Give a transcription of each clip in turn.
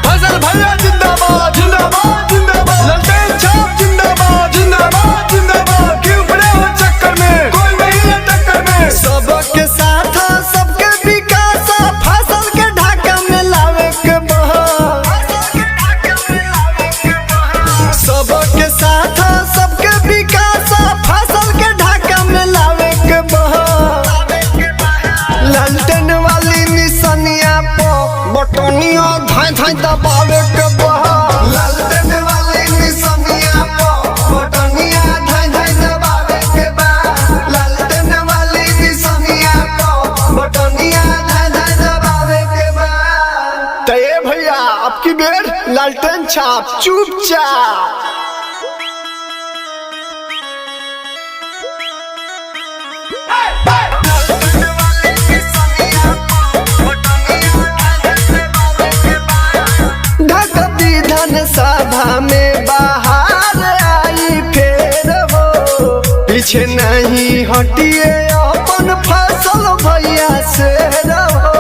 फसल भैया जिंदाबाद जिंदाबाद जिंदाबाद, ललटेन छाप जिंदाबाद जिंदाबाद जिंदाबाद, क्यों पड़े हो चक्कर में, कोई नहीं है टक्कर में। सबके साथ सबके विकास फसल के ढाका में लावे के बहा, सबके साथ सबके विकास फसल के ढाका में लावे के बहा। लालटेन वाली निशानिया पो बटनिया धाय धाय दबावे के बहा, लालटेन वाली निशानिया पो बटनिया धाय धाय दबावे के बहा, लालटेन वाली निशानिया पो बटनिया धाय धाय दबावे के बहा। तो ये भैया आपकी बेर लालटेन छाप चुपचाप। विधान सभा में बाहर आई फेर हो, पीछे नहीं हटिए अपन फसल भैया से रहो।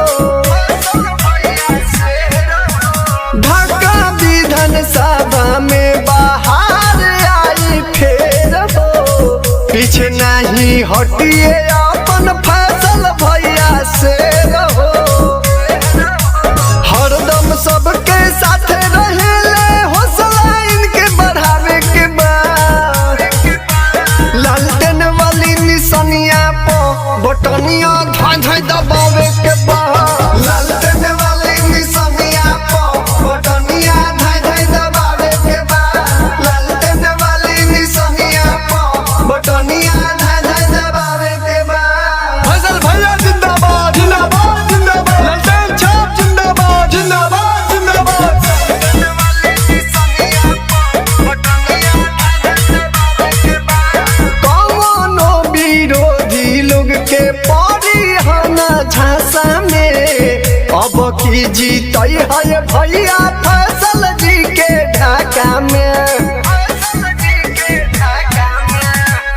ढाका विधान सभा में बाहर आई फेर हो, पीछे नहीं हटिए अपन फसल भैया से रहो। हरदम सबके साथ रहेले हौसला इनके बढ़ावे के बाद, लालटेन वाली निशानिया पो बटनिया धाय धाय दबावे के बाद, लालटेन वाली निशानिया पो बटनिया धाय धाय दबावे के बाद, लालटेन वाली निशानिया पो बटनिया धाय धाय दबावे के बाद। फसल भैया जिंदाबाद जिंदाबाद जिंदाबाद, ललटेन छाप जिंदाबाद जिंदाबाद जिंदाबाद। कौनो विरोधी लोग के पड़ी हना झांसा में, अब की जीतई है भैया फसल जी के ढाका में।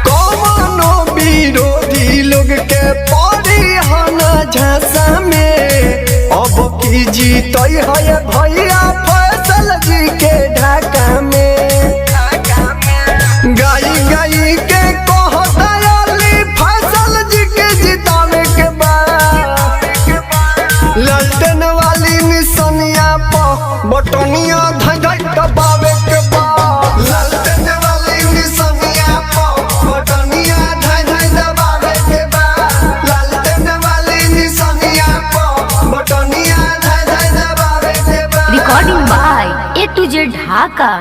कौनो विरोधी लोग के पड़ी हना झांसा में, अब की जीतई है भैया फसल जी के ढाका में। गाई गाई के कहताली फसल जी के जितावे के बाद, लालटेन वाली निशानिया पो बटनिया धाय धाय दबावे के बाद, लालटेन वाली निशानिया पो बटनिया धाय धाय दबावे के बाद, लालटेन वाली निशानिया पो बटनिया धाय धाय दबावे के बाद। Recording by A to Z Dhaka।